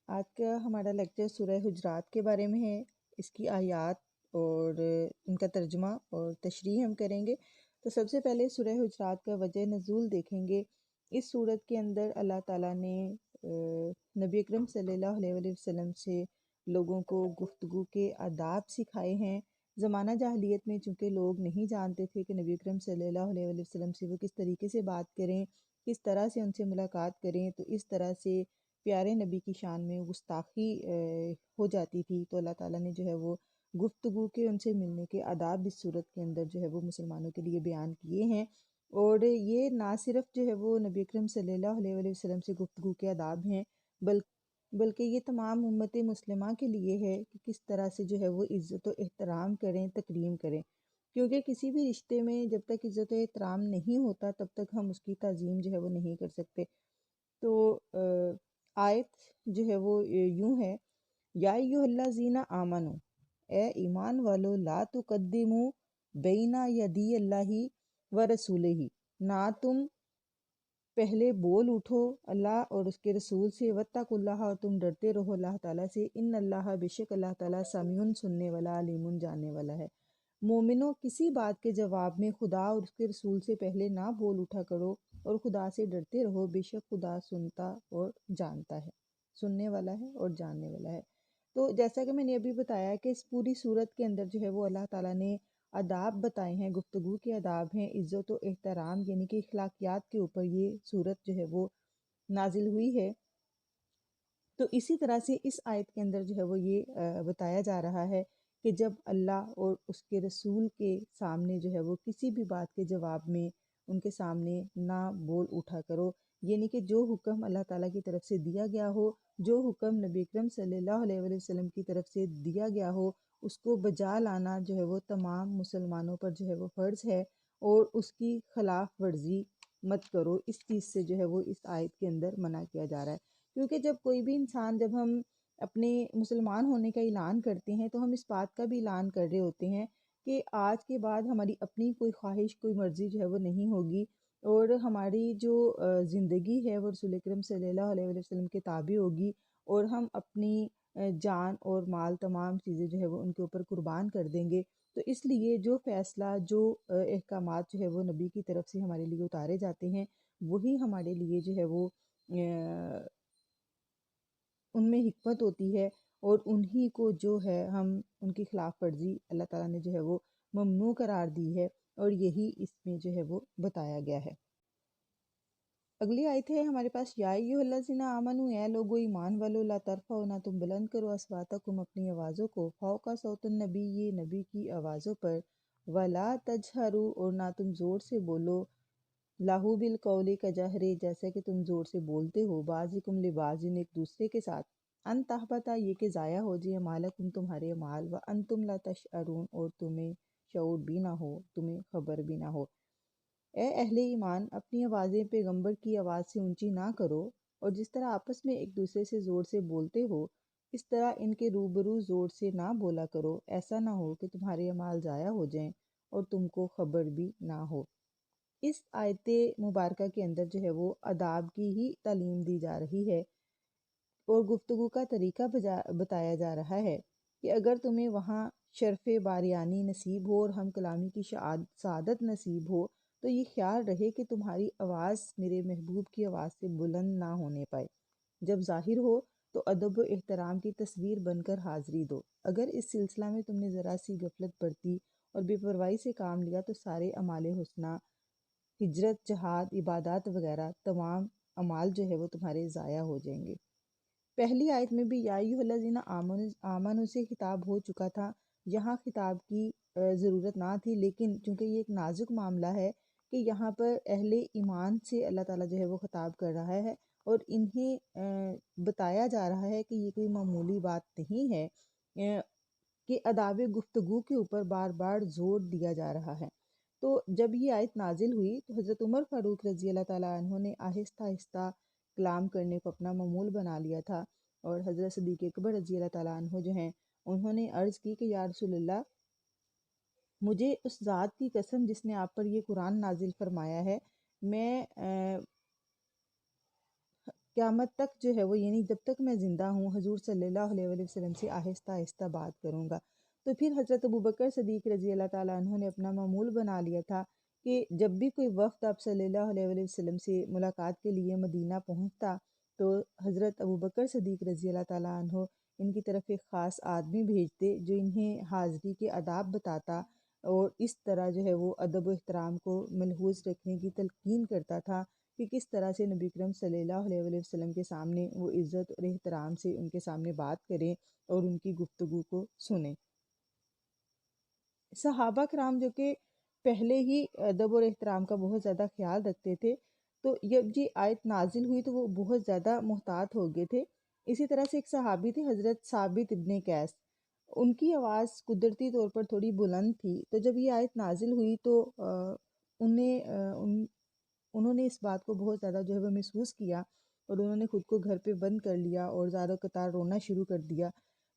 آج کا ہمارا لیکچر سورہ حجرات کے بارے میں ہے۔ اس کی آیات اور ان کا ترجمہ اور تشریح ہم کریں گے۔ تو سب سے پہلے سورہ حجرات کا وجہ نزول دیکھیں گے۔ اس صورت کے اندر اللہ تعالیٰ نے نبی اکرم صلی اللہ علیہ وآلہ وسلم سے لوگوں کو گفتگو کے آداب سکھائے ہیں۔ زمانہ جاہلیت میں چونکہ لوگ نہیں جانتے تھے کہ نبی اکرم صلی اللہ علیہ وآلہ وسلم سے وہ کس طریقے سے بات کریں، کس طرح سے ان سے ملاقات کریں، تو اس طرح سے پیارے نبی کی شان میں گستاخی ہو جاتی تھی۔ تو اللہ تعالیٰ نے جو ہے وہ گفتگو کے ان سے ملنے کے آداب اس صورت کے اندر جو ہے وہ مسلمانوں کے لیے بیان کیے ہیں۔ اور یہ نہ صرف جو ہے وہ نبی اکرم صلی اللہ علیہ وآلہ وسلم سے گفتگو کے آداب ہیں، بلکہ یہ تمام امت مسلمہ کے لیے ہے کہ کس طرح سے جو ہے وہ عزت و احترام کریں، تکریم کریں، کیونکہ کسی بھی رشتے میں جب تک عزت و احترام نہیں ہوتا تب تک ہم اس کی تعظیم جو ہے وہ نہیں کر سکتے۔ تو آیت جو ہے وہ یوں ہے، یا ایھا الذین آمنو، اے ایمان والو، لا تقدموا بین یدی اللہ و رسولہ، نہ تم پہلے بول اٹھو اللہ اور اس کے رسول سے، واتقوا اللہ، اور تم ڈرتے رہو اللہ تعالیٰ سے، ان اللہ، بے شک اللہ تعالیٰ، سمیع، سننے والا، علیم، جاننے والا ہے۔ مومنوں، کسی بات کے جواب میں خدا اور اس کے رسول سے پہلے نہ بول اٹھا کرو اور خدا سے ڈرتے رہو، بے شک خدا سنتا اور جانتا ہے، سننے والا ہے اور جاننے والا ہے۔ تو جیسا کہ میں نے ابھی بتایا کہ اس پوری صورت کے اندر جو ہے وہ اللہ تعالیٰ نے آداب بتائے ہیں، گفتگو کے آداب ہیں، عزت و احترام یعنی کہ اخلاقیات کے اوپر یہ صورت جو ہے وہ نازل ہوئی ہے۔ تو اسی طرح سے اس آیت کے اندر جو ہے وہ یہ بتایا جا رہا ہے کہ جب اللہ اور اس کے رسول کے سامنے جو ہے وہ کسی بھی بات کے جواب میں ان کے سامنے نہ بول اٹھا کرو، یعنی کہ جو حکم اللہ تعالیٰ کی طرف سے دیا گیا ہو، جو حکم نبی اکرم صلی اللہ علیہ وآلہ وسلم کی طرف سے دیا گیا ہو، اس کو بجا لانا جو ہے وہ تمام مسلمانوں پر جو ہے وہ فرض ہے، اور اس کی خلاف ورزی مت کرو۔ اس چیز سے جو ہے وہ اس آیت کے اندر منع کیا جا رہا ہے، کیونکہ جب کوئی بھی انسان، جب ہم اپنے مسلمان ہونے کا اعلان کرتے ہیں تو ہم اس بات کا بھی اعلان کر رہے ہوتے ہیں کہ آج کے بعد ہماری اپنی کوئی خواہش، کوئی مرضی جو ہے وہ نہیں ہوگی، اور ہماری جو زندگی ہے وہ رسول اکرم صلی اللہ علیہ وآلہ وسلم کے تابع ہوگی، اور ہم اپنی جان اور مال، تمام چیزیں جو ہے وہ ان کے اوپر قربان کر دیں گے۔ تو اس لیے جو فیصلہ، جو احکامات جو ہے وہ نبی کی طرف سے ہمارے لیے اتارے جاتے ہیں، وہی ہمارے لیے جو ہے وہ ان میں حکمت ہوتی ہے، اور انہی کو جو ہے ہم ان کی خلاف ورزی اللہ تعالیٰ نے جو ہے وہ ممنوع قرار دی ہے، اور یہی اس میں جو ہے وہ بتایا گیا ہے۔ اگلی آیت ہے ہمارے پاس، یا ایھا الذین آمنو، اے لوگو ایمان والو، لا ترفعوا، نہ تم بلند کرو اصواتکم، اپنی آوازوں کو، فوق صوت النبی، یہ نبی کی آوازوں پر، ولا تجہروا، اور نہ تم زور سے بولو، لہو بالقول، کجہر، جیسا کہ تم زور سے بولتے ہو، بعضکم لبعض، ایک دوسرے کے ساتھ، ان تحبط، یہ کہ ضائع ہو جائے، اعمالکم، تمہارے اعمال، وانتم لا تشعرون، اور تمہیں شعور بھی نہ ہو، تمہیں خبر بھی نہ ہو۔ اے اہل ایمان، اپنی آوازیں پیغمبر کی آواز سے اونچی نہ کرو، اور جس طرح آپس میں ایک دوسرے سے زور سے بولتے ہو، اس طرح ان کے روبرو زور سے نہ بولا کرو، ایسا نہ ہو کہ تمہارے اعمال ضائع ہو جائیں اور تم کو خبر بھی نہ ہو۔ اس آیت مبارکہ کے اندر جو ہے وہ آداب کی ہی تعلیم دی جا رہی ہے، اور گفتگو کا طریقہ بتایا جا رہا ہے کہ اگر تمہیں وہاں شرف باریانی نصیب ہو اور ہم کلامی کی سعادت نصیب ہو، تو یہ خیال رہے کہ تمہاری آواز میرے محبوب کی آواز سے بلند نہ ہونے پائے۔ جب ظاہر ہو تو ادب و احترام کی تصویر بن کر حاضری دو۔ اگر اس سلسلہ میں تم نے ذرا سی غفلت برتی اور بے پرواہی سے کام لیا تو سارے اعمال حسنہ، ہجرت، جہاد، عبادات وغیرہ تمام اعمال جو ہے وہ تمہارے ضائع ہو جائیں گے۔ پہلی آیت میں بھی یا ایھا الذین آمنو سے خطاب ہو چکا تھا، یہاں خطاب کی ضرورت نہ تھی، لیکن چونکہ یہ ایک نازک معاملہ ہے کہ یہاں پر اہل ایمان سے اللہ تعالیٰ جو ہے وہ خطاب کر رہا ہے، اور انہیں بتایا جا رہا ہے کہ یہ کوئی معمولی بات نہیں ہے کہ آداب گفتگو کے اوپر بار بار زور دیا جا رہا ہے۔ تو جب یہ آیت نازل ہوئی تو حضرت عمر فاروق رضی اللہ تعالیٰ عنہ نے آہستہ آہستہ کلام کرنے کو اپنا معمول بنا لیا تھا، اور حضرت صدیق اکبر رضی اللہ تعالیٰ عنہ جو ہیں انہوں نے عرض کی کہ یا رسول اللہ، مجھے اس ذات کی قسم جس نے آپ پر یہ قرآن نازل فرمایا ہے، میں قیامت تک جو ہے وہ یعنی جب تک میں زندہ ہوں حضور صلی اللہ علیہ وآلہ وسلم سے آہستہ آہستہ بات کروں گا۔ تو پھر حضرت ابوبکر صدیق رضی اللہ تعالیٰ عنہ نے اپنا معمول بنا لیا تھا کہ جب بھی کوئی وفد آپ صلی اللہ علیہ وآلہ وسلم سے ملاقات کے لیے مدینہ پہنچتا تو حضرت ابوبکر صدیق رضی اللہ تعالیٰ عنہ ان کی طرف ایک خاص آدمی بھیجتے جو انہیں حاضری کے آداب بتاتا، اور اس طرح جو ہے وہ ادب و احترام کو ملحوظ رکھنے کی تلقین کرتا تھا کہ کس طرح سے نبی کرم صلی اللہ علیہ وآلہ وسلم کے سامنے وہ عزت اور احترام سے ان کے سامنے بات کریں اور ان کی گفتگو کو سنیں۔ صحابہ کرام جو کہ پہلے ہی ادب اور احترام کا بہت زیادہ خیال رکھتے تھے، تو جب یہ آیت نازل ہوئی تو وہ بہت زیادہ محتاط ہو گئے تھے۔ اسی طرح سے ایک صحابی تھے حضرت ثابت ابن قیس، ان کی آواز قدرتی طور پر تھوڑی بلند تھی، تو جب یہ آیت نازل ہوئی تو انہوں نے اس بات کو بہت زیادہ جو ہے وہ محسوس کیا، اور انہوں نے خود کو گھر پہ بند کر لیا اور زار و قطار رونا شروع کر دیا۔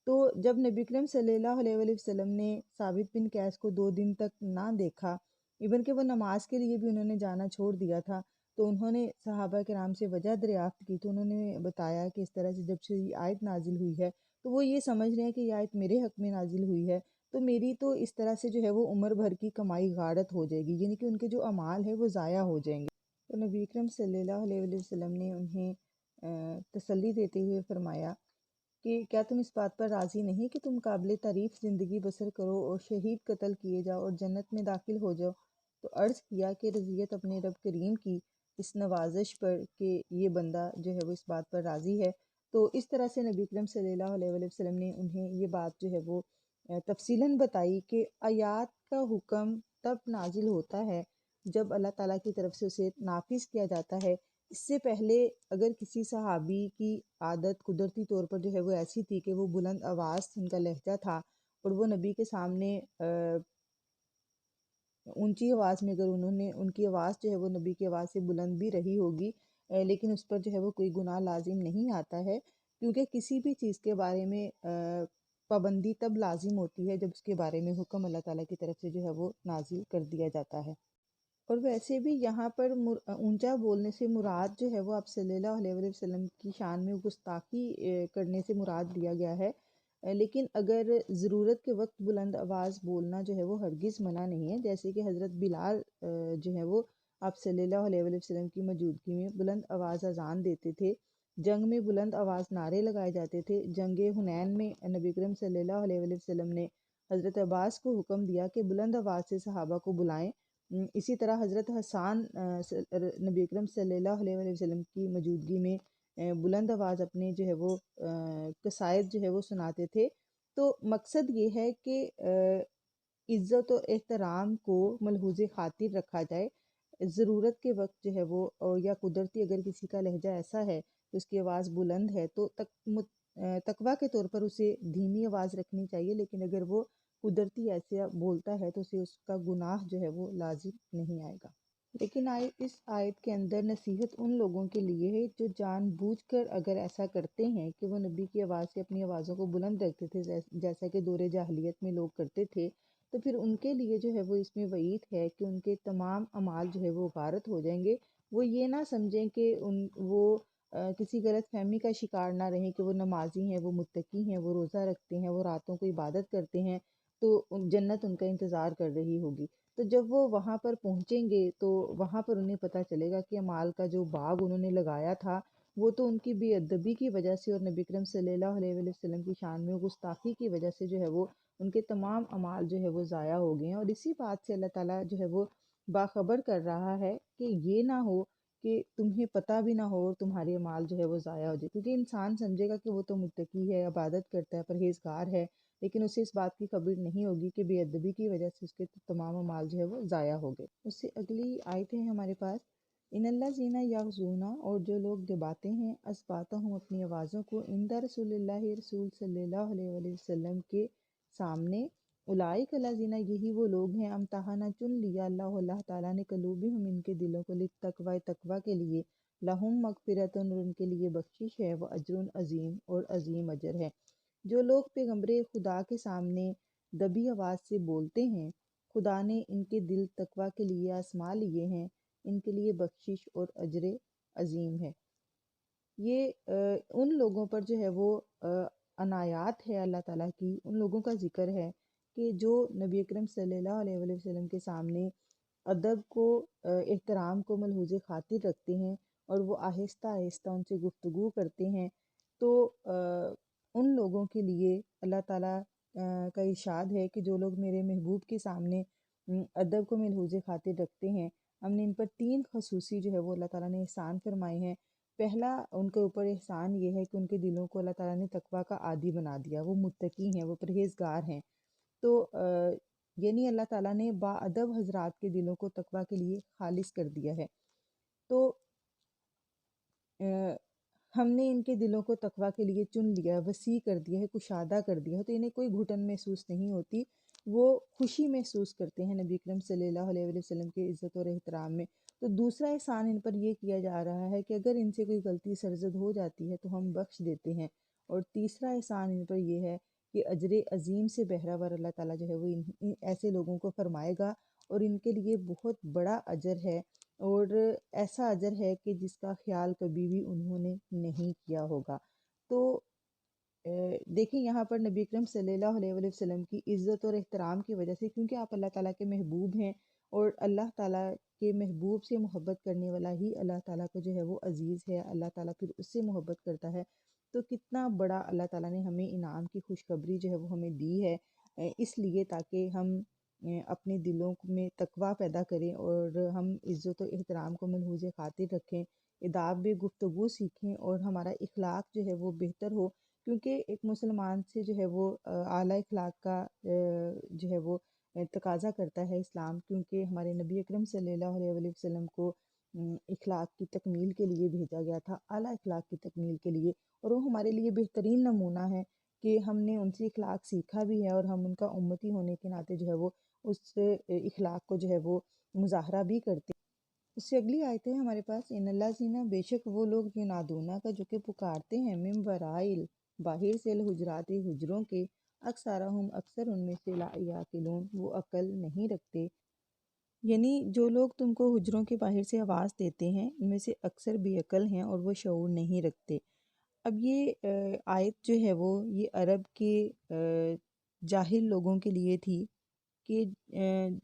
تو جب نبی کریم صلی اللہ علیہ وآلہ وسلم نے ثابت بن قیس کو 2 دن تک نہ دیکھا، ایون کہ وہ نماز کے لیے بھی انہوں نے جانا چھوڑ دیا تھا، تو انہوں نے صحابہ کرام سے وجہ دریافت کی، تو انہوں نے بتایا کہ اس طرح سے جب سے یہ آیت نازل ہوئی ہے تو وہ یہ سمجھ رہے ہیں کہ یہ آیت میرے حق میں نازل ہوئی ہے، تو میری تو اس طرح سے جو ہے وہ عمر بھر کی کمائی غارت ہو جائے گی، یعنی کہ ان کے جو اعمال ہے وہ ضائع ہو جائیں گے۔ تو نبی اکرم صلی اللہ علیہ وآلہ وسلم نے انہیں تسلی دیتے ہوئے فرمایا کہ کیا تم اس بات پر راضی نہیں کہ تم قابل تعریف زندگی بسر کرو اور شہید قتل کیے جاؤ اور جنت میں داخل ہو جاؤ؟ تو عرض کیا کہ رضیت اپنے رب کریم کی اس نوازش پر کہ یہ بندہ جو ہے وہ اس بات پر راضی ہے۔ تو اس طرح سے نبی اکرم صلی اللہ علیہ وآلہ وسلم نے انہیں یہ بات جو ہے وہ تفصیلاً بتائی کہ آیات کا حکم تب نازل ہوتا ہے جب اللہ تعالیٰ کی طرف سے اسے نافذ کیا جاتا ہے۔ اس سے پہلے اگر کسی صحابی کی عادت قدرتی طور پر جو ہے وہ ایسی تھی کہ وہ بلند آواز ان کا لہجہ تھا، اور وہ نبی کے سامنے اونچی آواز میں اگر انہوں نے ان کی آواز جو ہے وہ نبی کی آواز سے بلند بھی رہی ہوگی، لیکن اس پر جو ہے وہ کوئی گناہ لازم نہیں آتا ہے، کیونکہ کسی بھی چیز کے بارے میں پابندی تب لازم ہوتی ہے جب اس کے بارے میں حکم اللہ تعالیٰ کی طرف سے جو ہے وہ نازل کر دیا جاتا ہے۔ اور ویسے بھی یہاں پر اونچا بولنے سے مراد جو ہے وہ آپ صلی اللہ علیہ وآلہ وسلم کی شان میں گستاخی کرنے سے مراد لیا گیا ہے، لیکن اگر ضرورت کے وقت بلند آواز بولنا جو ہے وہ ہرگز منع نہیں ہے، جیسے کہ حضرت بلال جو ہے وہ آپ صلی اللہ علیہ وآلہ وسلم کی موجودگی میں بلند آواز اذان دیتے تھے، جنگ میں بلند آواز نعرے لگائے جاتے تھے۔ جنگ حنین میں نبی کریم صلی اللہ علیہ وآلہ وسلم نے حضرت عباس کو حکم دیا کہ بلند آواز سے صحابہ کو بلائیں۔ اسی طرح حضرت حسان نبی اکرم صلی اللہ علیہ وآلہ وسلم کی موجودگی میں بلند آواز اپنے جو ہے وہ قصائد جو ہے وہ سناتے تھے۔ تو مقصد یہ ہے کہ عزت و احترام کو ملحوظ خاطر رکھا جائے، ضرورت کے وقت جو ہے وہ یا قدرتی اگر کسی کا لہجہ ایسا ہے کہ اس کی آواز بلند ہے تو تقویٰ کے طور پر اسے دھیمی آواز رکھنی چاہیے، لیکن اگر وہ قدرتی ایسے بولتا ہے تو اسے اس کا گناہ جو ہے وہ لازم نہیں آئے گا۔ لیکن اس آیت کے اندر نصیحت ان لوگوں کے لیے ہے جو جان بوجھ کر اگر ایسا کرتے ہیں کہ وہ نبی کی آواز سے اپنی آوازوں کو بلند رکھتے تھے، جیسا کہ دور جاہلیت میں لوگ کرتے تھے، تو پھر ان کے لیے جو ہے وہ اس میں وعید ہے کہ ان کے تمام اعمال جو ہے وہ غارت ہو جائیں گے۔ وہ یہ نہ سمجھیں کہ وہ کسی غلط فہمی کا شکار نہ رہیں کہ وہ نمازی ہیں، وہ متقی ہیں، وہ روزہ رکھتے ہیں، وہ راتوں کو عبادت کرتے ہیں، تو جنت ان کا انتظار کر رہی ہوگی۔ تو جب وہ وہاں پر پہنچیں گے تو وہاں پر انہیں پتہ چلے گا کہ اعمال کا جو باغ انہوں نے لگایا تھا وہ تو ان کی بے ادبی کی وجہ سے اور نبی کریم صلی اللہ علیہ وآلہ وسلم کی شان میں گستاخی کی وجہ سے جو ہے وہ ان کے تمام اعمال جو ہے وہ ضائع ہو گئے ہیں، اور اسی بات سے اللہ تعالیٰ جو ہے وہ باخبر کر رہا ہے کہ یہ نہ ہو کہ تمہیں پتہ بھی نہ ہو اور تمہارے اعمال جو ہے وہ ضائع ہو جائے، کیونکہ انسان سمجھے گا کہ وہ تو متقی ہے، عبادت کرتا ہے، پرہیزگار ہے، لیکن اسے اس بات کی خبر نہیں ہوگی کہ بے ادبی کی وجہ سے اس کے تمام اعمال جو ہے وہ ضائع ہو گئے۔ اس سے اگلی آیتیں ہیں ہمارے پاس، ان اللہ زینہ یغزونا، اور جو لوگ دباتے ہیں اسباتہم اپنی آوازوں کو، عند رسول اللہ رسول صلی اللہ علیہ وآلہ وسلم کے سامنے، اولئک الذین، یہی وہ لوگ ہیں، امتحانہ چن لیا اللہ تعالیٰ نے قلوبہم ان کے دلوں کو، للتقوی تقوی کے لیے، لہم مغفرۃ اور ان کے لیے بخشش ہے، واجر عظیم اور عظیم اجر ہے۔ جو لوگ پیغمبر خدا کے سامنے دبی آواز سے بولتے ہیں، خدا نے ان کے دل تقوی کے لیے آزما لیے ہیں، ان کے لیے بخشش اور اجر عظیم ہے۔ یہ ان لوگوں پر جو ہے وہ عنایات ہے اللہ تعالیٰ کی، ان لوگوں کا ذکر ہے کہ جو نبی اکرم صلی اللہ علیہ وآلہ وسلم کے سامنے ادب کو احترام کو ملحوظ خاطر رکھتے ہیں اور وہ آہستہ آہستہ ان سے گفتگو کرتے ہیں، تو ان لوگوں کے لیے اللہ تعالیٰ کا ارشاد ہے کہ جو لوگ میرے محبوب کے سامنے ادب کو ملحوظ خاطر رکھتے ہیں، ہم نے ان پر 3 خصوصی جو ہے وہ اللہ تعالیٰ نے احسان فرمائے ہیں۔ پہلا ان کے اوپر احسان یہ ہے کہ ان کے دلوں کو اللہ تعالیٰ نے تقویٰ کا عادی بنا دیا، وہ متقی ہیں، وہ پرہیزگار ہیں۔ تو یعنی اللہ تعالیٰ نے با ادب حضرات کے دلوں کو تقویٰ کے لیے خالص کر دیا ہے۔ تو ہم نے ان کے دلوں کو تقویٰ کے لیے چن لیا ہے، وسیع کر دیا ہے، کشادہ کر دیا ہے، تو انہیں کوئی گھٹن محسوس نہیں ہوتی، وہ خوشی محسوس کرتے ہیں نبی اکرم صلی اللہ علیہ وآلہ وسلم کے عزت اور احترام میں۔ تو دوسرا احسان ان پر یہ کیا جا رہا ہے کہ اگر ان سے کوئی غلطی سرزد ہو جاتی ہے تو ہم بخش دیتے ہیں، اور تیسرا احسان ان پر یہ ہے کہ اجر عظیم سے بہرہ اللہ تعالیٰ جو ہے وہ ان ایسے لوگوں کو فرمائے گا، اور ان کے لیے بہت بڑا اجر ہے، اور ایسا اجر ہے کہ جس کا خیال کبھی بھی انہوں نے نہیں کیا ہوگا۔ تو دیکھیں یہاں پر نبی اکرم صلی اللہ علیہ وآلہ وسلم کی عزت اور احترام کی وجہ سے، کیونکہ آپ اللہ تعالیٰ کے محبوب ہیں، اور اللہ تعالیٰ کے محبوب سے محبت کرنے والا ہی اللہ تعالیٰ کو جو ہے وہ عزیز ہے، اللہ تعالیٰ پھر اس سے محبت کرتا ہے۔ تو کتنا بڑا اللہ تعالیٰ نے ہمیں انعام کی خوشخبری جو ہے وہ ہمیں دی ہے، اس لیے تاکہ ہم اپنے دلوں میں تقویٰ پیدا کریں، اور ہم عزت و احترام کو ملحوظ خاطر رکھیں، آداب گفتگو سیکھیں، اور ہمارا اخلاق جو ہے وہ بہتر ہو، کیونکہ ایک مسلمان سے جو ہے وہ اعلیٰ اخلاق کا جو ہے وہ تقاضا کرتا ہے اسلام، کیونکہ ہمارے نبی اکرم صلی اللہ علیہ وآلہ وسلم کو اخلاق کی تکمیل کے لیے بھیجا گیا تھا، اعلیٰ اخلاق کی تکمیل کے لیے، اور وہ ہمارے لیے بہترین نمونہ ہے کہ ہم نے ان سے اخلاق سیکھا بھی ہے، اور ہم ان کا امتی ہونے کے ناطے جو ہے وہ اس اخلاق کو جو ہے وہ مظاہرہ بھی کرتے ہیں۔ اس سے اگلی آیت ہے ہمارے پاس، ان اللہ زینہ، بے شک وہ لوگ ینادونہ کا جو کہ پکارتے ہیں، من ورائل، باہر سے، الحجرات، حجروں کے، اکثرہم، اکثر ان میں سے، لا یعقلون، وہ عقل نہیں رکھتے، یعنی جو لوگ تم کو حجروں کے باہر سے آواز دیتے ہیں ان میں سے اکثر بے عقل ہیں اور وہ شعور نہیں رکھتے۔ اب یہ آیت جو ہے وہ یہ عرب کے جاہل لوگوں کے لیے تھی، کہ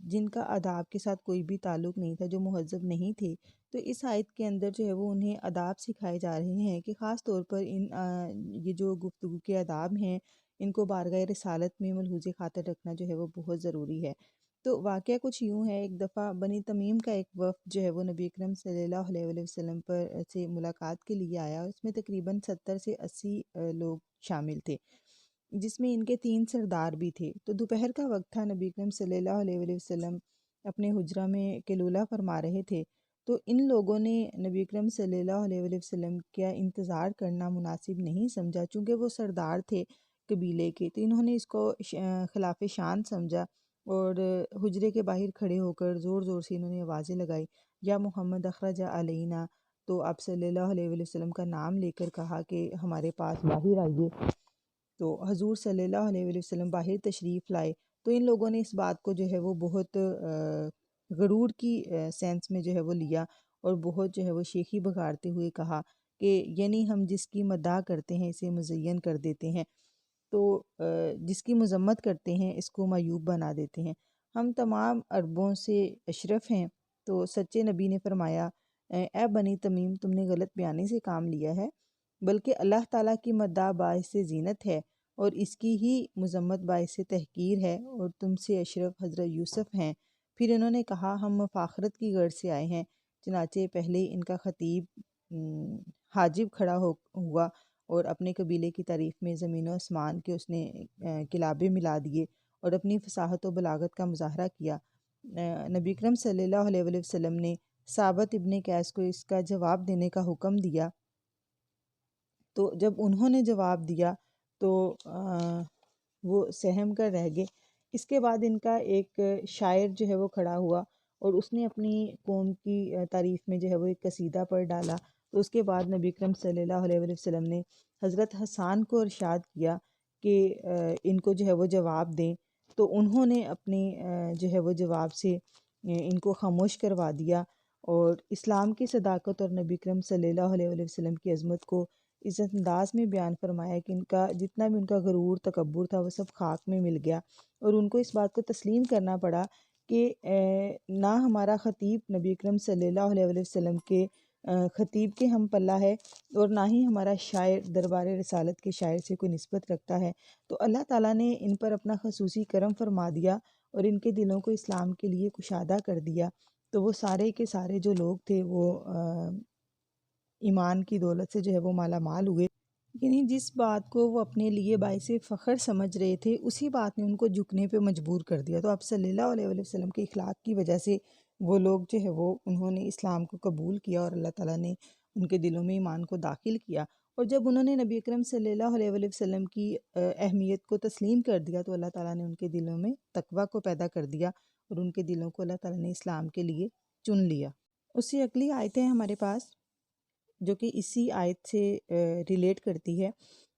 جن کا آداب کے ساتھ کوئی بھی تعلق نہیں تھا، جو مہذب نہیں تھے، تو اس آیت کے اندر جو ہے وہ انہیں آداب سکھائے جا رہے ہیں کہ خاص طور پر یہ جو گفتگو کے آداب ہیں ان کو بارگاہ رسالت میں ملحوظ خاطر رکھنا جو ہے وہ بہت ضروری ہے۔ تو واقعہ کچھ یوں ہے، ایک دفعہ بنی تمیم کا ایک وفد جو ہے وہ نبی اکرم صلی اللہ علیہ وآلہ وسلم پر سے ملاقات کے لیے آیا، اس میں تقریباً 70 سے 80 لوگ شامل تھے، جس میں ان کے 3 سردار بھی تھے۔ تو دوپہر کا وقت تھا، نبی اکرم صلی اللہ علیہ وآلہ وسلم اپنے حجرہ میں قیلولہ فرما رہے تھے، تو ان لوگوں نے نبی اکرم صلی اللہ علیہ وآلہ وسلم کا انتظار کرنا مناسب نہیں سمجھا، چونکہ وہ سردار تھے قبیلے کے، تو انہوں نے اس کو خلاف شان سمجھا، اور حجرے کے باہر کھڑے ہو کر زور زور سے انہوں نے آوازیں لگائی، یا محمد اخرج علینا، تو آپ صلی اللہ علیہ وآلہ وسلم کا نام لے کر کہا کہ ہمارے پاس باہر آئیے۔ تو حضور صلی اللہ علیہ وآلہ وسلم باہر تشریف لائے، تو ان لوگوں نے اس بات کو جو ہے وہ بہت غرور کی سینس میں جو ہے وہ لیا، اور بہت جو ہے وہ شیخی بگاڑتے ہوئے کہا کہ یعنی ہم جس کی مداح کرتے ہیں اسے مزین کر دیتے ہیں، تو جس کی مذمت کرتے ہیں اس کو معیوب بنا دیتے ہیں، ہم تمام عربوں سے اشرف ہیں۔ تو سچے نبی نے فرمایا، اے بنی تمیم، تم نے غلط بیانی سے کام لیا ہے، بلکہ اللہ تعالیٰ کی مداح باعث زینت ہے، اور اس کی ہی مذمت باعث تحقیر ہے، اور تم سے اشرف حضرت یوسف ہیں۔ پھر انہوں نے کہا، ہم مفاخرت کی غرض سے آئے ہیں۔ چنانچہ پہلے ان کا خطیب حاجب کھڑا ہوا، اور اپنے قبیلے کی تعریف میں زمین و آسمان کے اس نے کلابے ملا دیے، اور اپنی فصاحت و بلاغت کا مظاہرہ کیا۔ نبی اکرم صلی اللہ علیہ وآلہ وسلم نے ثابت ابن قیس کو اس کا جواب دینے کا حکم دیا، تو جب انہوں نے جواب دیا تو وہ سہم کر رہ گئے۔ اس کے بعد ان کا ایک شاعر جو ہے وہ کھڑا ہوا، اور اس نے اپنی قوم کی تعریف میں جو ہے وہ ایک قصیدہ پڑھ ڈالا، تو اس کے بعد نبی اکرم صلی اللہ علیہ وآلہ وسلم نے حضرت حسان کو ارشاد کیا کہ ان کو جو ہے وہ جواب دیں، تو انہوں نے اپنی جو ہے وہ جواب سے ان کو خاموش کروا دیا، اور اسلام کی صداقت اور نبی کرم صلی اللہ علیہ وسلم کی عظمت کو عزت انداز میں بیان فرمایا کہ ان کا جتنا بھی ان کا غرور تکبر تھا وہ سب خاک میں مل گیا، اور ان کو اس بات کو تسلیم کرنا پڑا کہ نہ ہمارا خطیب نبی اکرم صلی اللہ علیہ وسلم کے خطیب کے ہم پلہ ہے، اور نہ ہی ہمارا شاعر دربار رسالت کے شاعر سے کوئی نسبت رکھتا ہے۔ تو اللہ تعالیٰ نے ان پر اپنا خصوصی کرم فرما دیا اور ان کے دلوں کو اسلام کے لیے کشادہ کر دیا، تو وہ سارے کے سارے جو لوگ تھے وہ ایمان کی دولت سے جو ہے وہ مالا مال ہوئے، یعنی جس بات کو وہ اپنے لیے باعث فخر سمجھ رہے تھے اسی بات نے ان کو جھکنے پہ مجبور کر دیا۔ تو آپ صلی اللہ علیہ وسلم کے اخلاق کی وجہ سے وہ لوگ جو ہے وہ انہوں نے اسلام کو قبول کیا، اور اللہ تعالیٰ نے ان کے دلوں میں ایمان کو داخل کیا، اور جب انہوں نے نبی اکرم صلی اللہ علیہ وسلم کی اہمیت کو تسلیم کر دیا تو اللہ تعالیٰ نے ان کے دلوں میں تقویٰ کو پیدا کر دیا، اور ان کے دلوں کو اللہ تعالیٰ نے اسلام کے لیے چن لیا۔ اس سے اگلی آیتیں ہمارے پاس جو کہ اسی آیت سے ریلیٹ کرتی ہے۔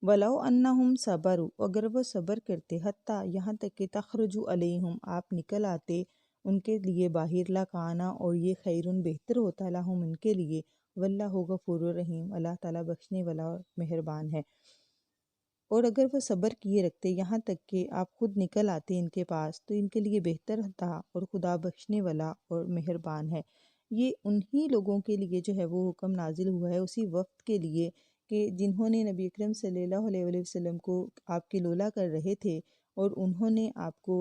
وَلَوْ أَنَّهُمْ صَبَرُوا، اگر وہ صبر کرتے، حتیٰ یہاں تک کہ تخرجوا علیہم، آپ نکل آتے ان کے لیے باہر، لَكَانَ، اور یہ خیرٌ بہتر ہوتا، لہم ان کے لیے، واللہ غفور الرحیم، اللہ تعالیٰ بخشنے والا اور مہربان ہے۔ اور اگر وہ صبر کیے رکھتے یہاں تک کہ آپ خود نکل آتے ان کے پاس تو ان کے لیے بہتر تھا، اور خدا بخشنے والا اور مہربان ہے۔ یہ انہی لوگوں کے لیے جو ہے وہ حکم نازل ہوا ہے اسی وقت کے لیے کہ جنہوں نے نبی اکرم صلی اللہ علیہ وسلم کو آپ کے لولا کر رہے تھے، اور انہوں نے آپ کو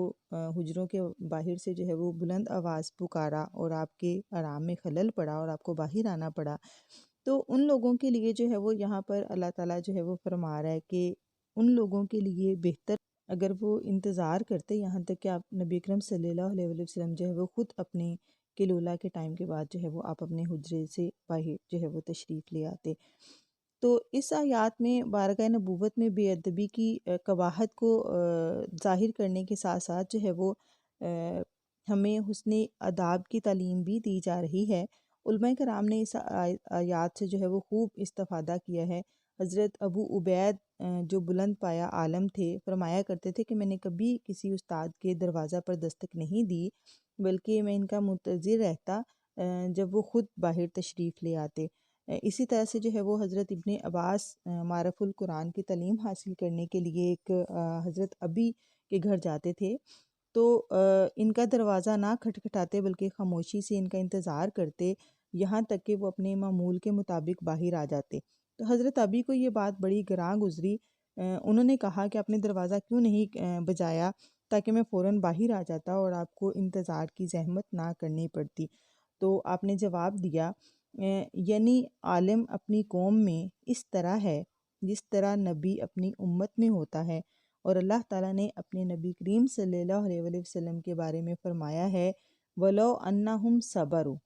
حجروں کے باہر سے جو ہے وہ بلند آواز پکارا، اور آپ کے آرام میں خلل پڑا اور آپ کو باہر آنا پڑا۔ تو ان لوگوں کے لیے جو ہے وہ یہاں پر اللہ تعالیٰ جو ہے وہ فرما رہا ہے کہ ان لوگوں کے لیے بہتر اگر وہ انتظار کرتے یہاں تک کہ آپ نبی اکرم صلی اللہ علیہ وسلم جو ہے وہ خود اپنے کلولہ کے ٹائم کے بعد جو ہے وہ آپ اپنے حجرے سے باہر جو ہے وہ تشریف لے آتے۔ تو اس آیات میں بارگاہ نبوت میں بے ادبی کی قباحت کو ظاہر کرنے کے ساتھ ساتھ جو ہے وہ ہمیں حسن آداب کی تعلیم بھی دی جا رہی ہے۔ علماء کرام نے اس آیات سے جو ہے وہ خوب استفادہ کیا ہے۔ حضرت ابو عبید جو بلند پایا عالم تھے، فرمایا کرتے تھے کہ میں نے کبھی کسی استاد کے دروازہ پر دستک نہیں دی، بلکہ میں ان کا منتظر رہتا جب وہ خود باہر تشریف لے آتے۔ اسی طرح سے جو ہے وہ حضرت ابن عباس معرف القرآن کی تعلیم حاصل کرنے کے لیے ایک حضرت ابی کے گھر جاتے تھے، تو ان کا دروازہ نہ کھٹکھٹاتے بلکہ خاموشی سے ان کا انتظار کرتے، یہاں تک کہ وہ اپنے معمول کے مطابق باہر آ جاتے۔ تو حضرت ابی کو یہ بات بڑی گراں گزری، انہوں نے کہا کہ آپ نے دروازہ کیوں نہیں بجایا تاکہ میں فوراً باہر آ جاتا اور آپ کو انتظار کی زحمت نہ کرنی پڑتی۔ تو آپ نے جواب دیا یعنی عالم اپنی قوم میں اس طرح ہے جس طرح نبی اپنی امت میں ہوتا ہے، اور اللہ تعالیٰ نے اپنے نبی کریم صلی اللہ علیہ وسلم کے بارے میں فرمایا ہے وَلَوْ أَنَّهُمْ صَبَرُوا،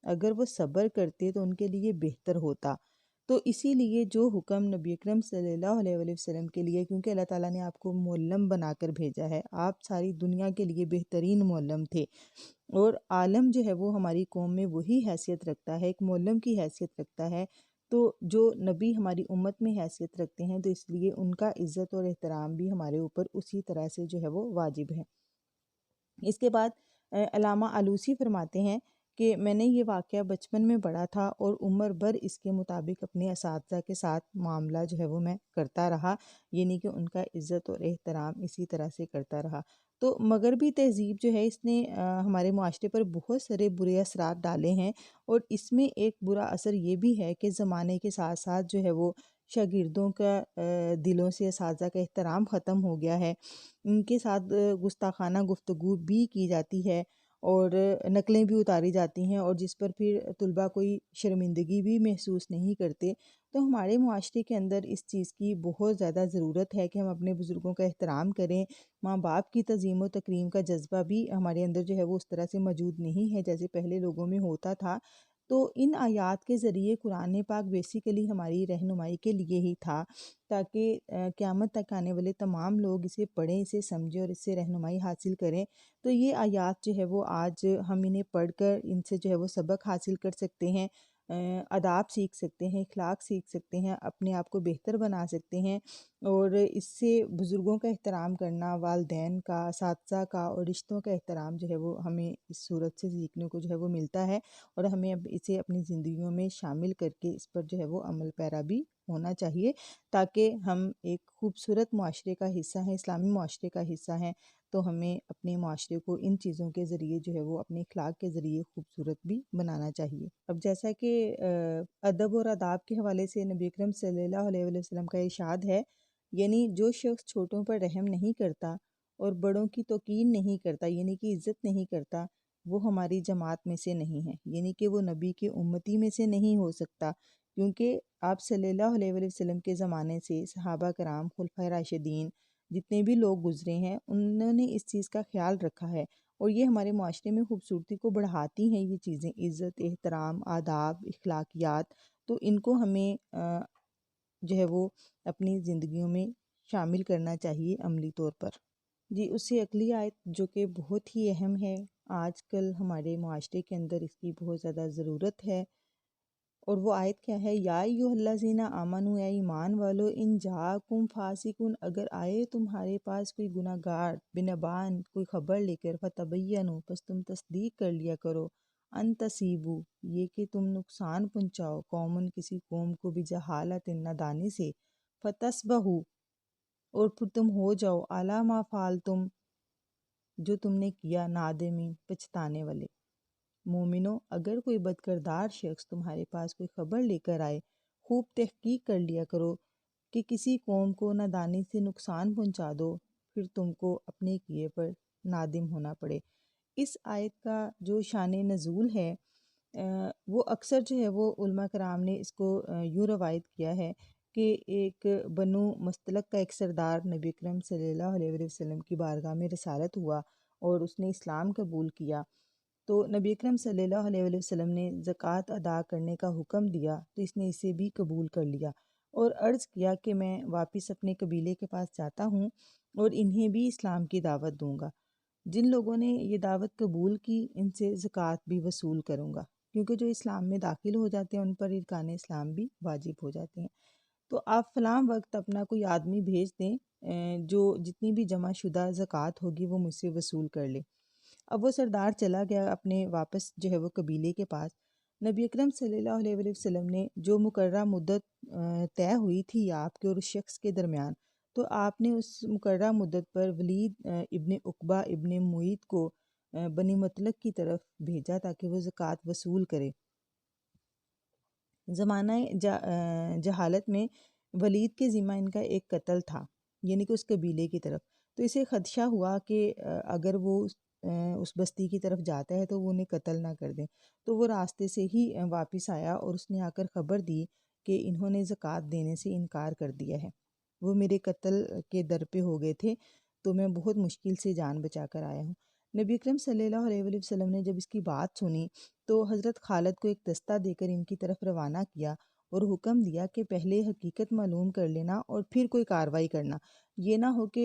اگر وہ صبر کرتے تو ان کے لیے بہتر ہوتا۔ تو اسی لیے جو حکم نبی اکرم صلی اللہ علیہ وسلم کے لیے، کیونکہ اللہ تعالیٰ نے آپ کو معلم بنا کر بھیجا ہے، آپ ساری دنیا کے لیے بہترین معلم تھے، اور عالم جو ہے وہ ہماری قوم میں وہی حیثیت رکھتا ہے، ایک معلم کی حیثیت رکھتا ہے۔ تو جو نبی ہماری امت میں حیثیت رکھتے ہیں تو اس لیے ان کا عزت اور احترام بھی ہمارے اوپر اسی طرح سے جو ہے وہ واجب ہے۔ اس کے بعد علامہ آلوسی فرماتے ہیں کہ میں نے یہ واقعہ بچپن میں پڑھا تھا اور عمر بھر اس کے مطابق اپنے اساتذہ کے ساتھ معاملہ جو ہے وہ میں کرتا رہا، یعنی کہ ان کا عزت اور احترام اسی طرح سے کرتا رہا۔ تو مغربی تہذیب جو ہے اس نے ہمارے معاشرے پر بہت سارے برے اثرات ڈالے ہیں، اور اس میں ایک برا اثر یہ بھی ہے کہ زمانے کے ساتھ ساتھ جو ہے وہ شاگردوں کا دلوں سے اساتذہ کا احترام ختم ہو گیا ہے، ان کے ساتھ گستاخانہ گفتگو بھی کی جاتی ہے، اور نقلیں بھی اتاری جاتی ہیں، اور جس پر پھر طلباء کوئی شرمندگی بھی محسوس نہیں کرتے۔ تو ہمارے معاشرے کے اندر اس چیز کی بہت زیادہ ضرورت ہے کہ ہم اپنے بزرگوں کا احترام کریں، ماں باپ کی تعظیم و تکریم کا جذبہ بھی ہمارے اندر جو ہے وہ اس طرح سے موجود نہیں ہے جیسے پہلے لوگوں میں ہوتا تھا۔ تو ان آیات کے ذریعے قرآن پاک بیسیکلی ہماری رہنمائی کے لیے ہی تھا، تاکہ قیامت تک آنے والے تمام لوگ اسے پڑھیں، اسے سمجھیں اور اس سے رہنمائی حاصل کریں۔ تو یہ آیات جو ہے وہ آج ہم انہیں پڑھ کر ان سے جو ہے وہ سبق حاصل کر سکتے ہیں۔ آداب سیکھ سکتے ہیں، اخلاق سیکھ سکتے ہیں، اپنے آپ کو بہتر بنا سکتے ہیں، اور اس سے بزرگوں کا احترام کرنا، والدین کا، اساتذہ کا اور رشتوں کا احترام جو ہے وہ ہمیں اس صورت سے سیکھنے کو جو ہے وہ ملتا ہے، اور ہمیں اب اسے اپنی زندگیوں میں شامل کر کے اس پر جو ہے وہ عمل پیرا بھی ہونا چاہیے، تاکہ ہم ایک خوبصورت معاشرے کا حصہ ہیں، اسلامی معاشرے کا حصہ ہیں، تو ہمیں اپنے معاشرے کو ان چیزوں کے ذریعے جو ہے وہ اپنے اخلاق کے ذریعے خوبصورت بھی بنانا چاہیے۔ اب جیسا کہ ادب اور آداب کے حوالے سے نبی اکرم صلی اللہ علیہ وسلم کا ارشاد ہے، یعنی جو شخص چھوٹوں پر رحم نہیں کرتا اور بڑوں کی توقیر نہیں کرتا، یعنی کہ عزت نہیں کرتا، وہ ہماری جماعت میں سے نہیں ہے، یعنی کہ وہ نبی کے امتی میں سے نہیں ہو سکتا، کیونکہ آپ صلی اللہ علیہ وسلم کے زمانے سے صحابہ کرام، خلفائے راشدین، جتنے بھی لوگ گزرے ہیں، انہوں نے اس چیز کا خیال رکھا ہے، اور یہ ہمارے معاشرے میں خوبصورتی کو بڑھاتی ہیں، یہ چیزیں عزت، احترام، آداب، اخلاقیات، تو ان کو ہمیں جو ہے وہ اپنی زندگیوں میں شامل کرنا چاہیے عملی طور پر۔ جی، اس سے اگلی آیت جو کہ بہت ہی اہم ہے، آج کل ہمارے معاشرے کے اندر اس کی بہت زیادہ ضرورت ہے، اور وہ آیت کیا ہے؟ یا ایھا الذین آمنوا، اے ایمان والو، ان جاءکم فاسقون، اگر آئے تمہارے پاس کوئی گناہ گار بنبان، کوئی خبر لے کر، فتبینوا، پس تم تصدیق کر لیا کرو، ان تصیبو، یہ کہ تم نقصان پہنچاؤ، قومن، کسی قوم کو، بجہالت، نادانی سے، فتصبحوا، اور پھر تم ہو جاؤ، علی ما فعلتم، جو تم نے کیا، نادمین، پچھتانے والے۔ مومنو، اگر کوئی بد کردار شخص تمہارے پاس کوئی خبر لے کر آئے، خوب تحقیق کر لیا کرو کہ کسی قوم کو نادانی سے نقصان پہنچا دو، پھر تم کو اپنے کیے پر نادم ہونا پڑے۔ اس آیت کا جو شان نزول ہے، وہ اکثر جو ہے وہ علماء کرام نے اس کو یوں روایت کیا ہے کہ ایک بنو مستلق کا ایک سردار نبی اکرم صلی اللہ علیہ وسلم کی بارگاہ میں رسالت ہوا اور اس نے اسلام قبول کیا، تو نبی اکرم صلی اللہ علیہ وسلم نے زکوٰۃ ادا کرنے کا حکم دیا، تو اس نے اسے بھی قبول کر لیا اور عرض کیا کہ میں واپس اپنے قبیلے کے پاس جاتا ہوں اور انہیں بھی اسلام کی دعوت دوں گا، جن لوگوں نے یہ دعوت قبول کی ان سے زکوٰۃ بھی وصول کروں گا، کیونکہ جو اسلام میں داخل ہو جاتے ہیں ان پر ارکان اسلام بھی واجب ہو جاتے ہیں، تو آپ فلاں وقت اپنا کوئی آدمی بھیج دیں جو جتنی بھی جمع شدہ زکوٰۃ ہوگی وہ مجھ سے وصول کر لے۔ اب وہ سردار چلا گیا اپنے واپس جو ہے وہ قبیلے کے پاس، نبی اکرم صلی اللہ علیہ وسلم نے جو مقررہ مدت طے ہوئی تھی آپ کے اور اس شخص کے درمیان، تو آپ نے اس مقررہ مدت پر ولید ابن عقبہ ابن معیط کو بنی مطلق کی طرف بھیجا تاکہ وہ زکوٰۃ وصول کرے۔ زمانہ جہالت میں ولید کے ذمہ ان کا ایک قتل تھا، یعنی کہ اس قبیلے کی طرف، تو اسے خدشہ ہوا کہ اگر وہ اس بستی کی طرف جاتا ہے تو وہ انہیں قتل نہ کر دیں، تو وہ راستے سے ہی واپس آیا اور اس نے آ کر خبر دی کہ انہوں نے زکوٰۃ دینے سے انکار کر دیا ہے، وہ میرے قتل کے در پہ ہو گئے تھے، تو میں بہت مشکل سے جان بچا کر آیا ہوں۔ نبی اکرم صلی اللہ علیہ وسلم نے جب اس کی بات سنی تو حضرت خالد کو ایک دستہ دے کر ان کی طرف روانہ کیا اور حکم دیا کہ پہلے حقیقت معلوم کر لینا اور پھر کوئی کارروائی کرنا، یہ نہ ہو کہ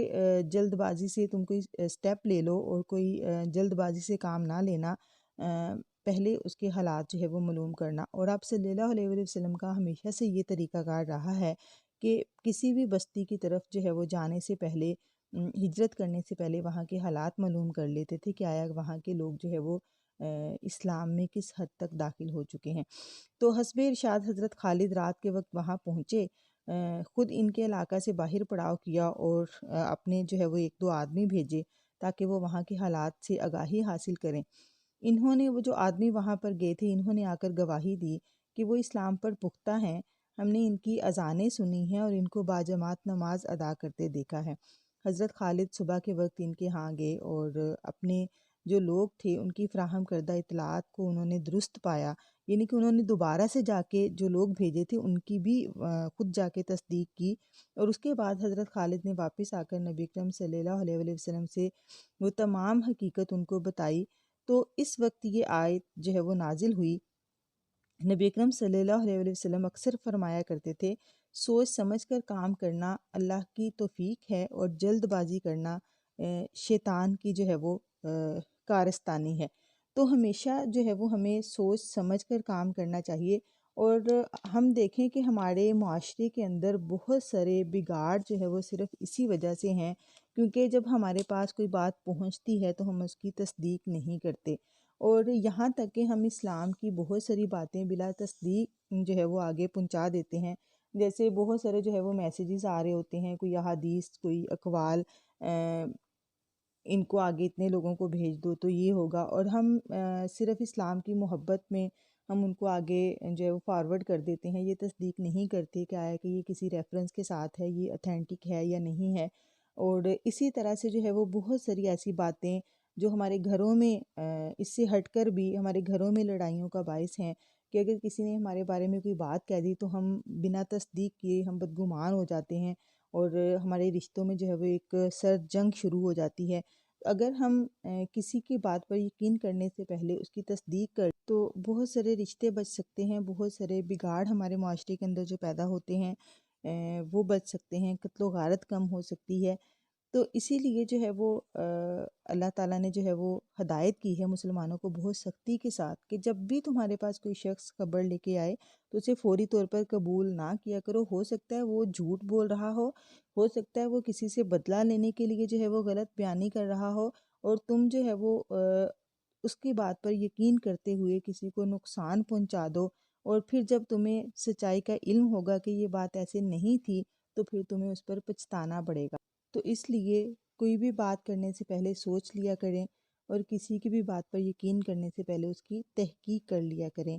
جلد بازی سے تم کوئی سٹیپ لے لو اور کوئی جلد بازی سے کام نہ لینا، پہلے اس کے حالات جو ہے وہ معلوم کرنا، اور آپ صلی اللہ علیہ وسلم کا ہمیشہ سے یہ طریقہ کار رہا ہے کہ کسی بھی بستی کی طرف جو ہے وہ جانے سے پہلے، ہجرت کرنے سے پہلے وہاں کے حالات معلوم کر لیتے تھے کہ آیا وہاں کے لوگ جو ہے وہ اسلام میں کس حد تک داخل ہو چکے ہیں۔ تو حسب ارشاد حضرت خالد رات کے وقت وہاں پہنچے، خود ان کے علاقہ سے باہر پڑاؤ کیا اور اپنے جو ہے وہ ایک دو آدمی بھیجے تاکہ وہ وہاں کے حالات سے آگاہی حاصل کریں۔ انہوں نے، وہ جو آدمی وہاں پر گئے تھے، انہوں نے آ کر گواہی دی کہ وہ اسلام پر پختہ ہیں، ہم نے ان کی اذانیں سنی ہیں اور ان کو باجماعت نماز ادا کرتے دیکھا ہے۔ حضرت خالد صبح کے وقت ان کے ہاں گئے اور اپنے جو لوگ تھے ان کی فراہم کردہ اطلاعات کو انہوں نے درست پایا، یعنی کہ انہوں نے دوبارہ سے جا کے جو لوگ بھیجے تھے ان کی بھی خود جا کے تصدیق کی، اور اس کے بعد حضرت خالد نے واپس آ کر نبی اکرم صلی اللہ علیہ وسلم سے وہ تمام حقیقت ان کو بتائی، تو اس وقت یہ آیت جو ہے وہ نازل ہوئی۔ نبی اکرم صلی اللہ علیہ وسلم اکثر فرمایا کرتے تھے، سوچ سمجھ کر کام کرنا اللہ کی توفیق ہے اور جلد بازی کرنا شیطان کی جو ہے وہ کارستانی ہے۔ تو ہمیشہ جو ہے وہ ہمیں سوچ سمجھ کر کام کرنا چاہیے۔ اور ہم دیکھیں کہ ہمارے معاشرے کے اندر بہت سارے بگاڑ جو ہے وہ صرف اسی وجہ سے ہیں، کیونکہ جب ہمارے پاس کوئی بات پہنچتی ہے تو ہم اس کی تصدیق نہیں کرتے، اور یہاں تک کہ ہم اسلام کی بہت ساری باتیں بلا تصدیق جو ہے وہ آگے پہنچا دیتے ہیں۔ جیسے بہت سارے جو ہے وہ میسیجز آ رہے ہوتے ہیں، کوئی احادیث، کوئی اقوال، ان کو آگے اتنے لوگوں کو بھیج دو تو یہ ہوگا، اور ہم صرف اسلام کی محبت میں ہم ان کو آگے جو ہے وہ فارورڈ کر دیتے ہیں، یہ تصدیق نہیں کرتے کہ آیا کہ یہ کسی ریفرنس کے ساتھ ہے، یہ اتھینٹک ہے یا نہیں ہے۔ اور اسی طرح سے جو ہے وہ بہت ساری ایسی باتیں جو ہمارے گھروں میں اس سے ہٹ کر بھی ہمارے گھروں میں لڑائیوں کا باعث ہیں، کہ اگر کسی نے ہمارے بارے میں کوئی بات کہہ دی تو ہم بنا تصدیق کیے ہم بدگمان ہو جاتے ہیں، اور ہمارے رشتوں میں جو ہے وہ ایک سرد جنگ شروع ہو جاتی ہے۔ اگر ہم کسی کی بات پر یقین کرنے سے پہلے اس کی تصدیق کر تو بہت سارے رشتے بچ سکتے ہیں، بہت سارے بگاڑ ہمارے معاشرے کے اندر جو پیدا ہوتے ہیں وہ بچ سکتے ہیں، قتل و غارت کم ہو سکتی ہے۔ تو اسی لیے جو ہے وہ اللہ تعالیٰ نے جو ہے وہ ہدایت کی ہے مسلمانوں کو بہت سختی کے ساتھ، کہ جب بھی تمہارے پاس کوئی شخص خبر لے کے آئے تو اسے فوری طور پر قبول نہ کیا کرو۔ ہو سکتا ہے وہ جھوٹ بول رہا ہو سکتا ہے وہ کسی سے بدلہ لینے کے لیے جو ہے وہ غلط بیانی کر رہا ہو، اور تم جو ہے وہ اس کی بات پر یقین کرتے ہوئے کسی کو نقصان پہنچا دو، اور پھر جب تمہیں سچائی کا علم ہوگا کہ یہ بات ایسے نہیں تھی تو پھر تمہیں اس پر پچھتانا پڑے گا۔ تو اس لیے کوئی بھی بات کرنے سے پہلے سوچ لیا کریں، اور کسی کی بھی بات پر یقین کرنے سے پہلے اس کی تحقیق کر لیا کریں۔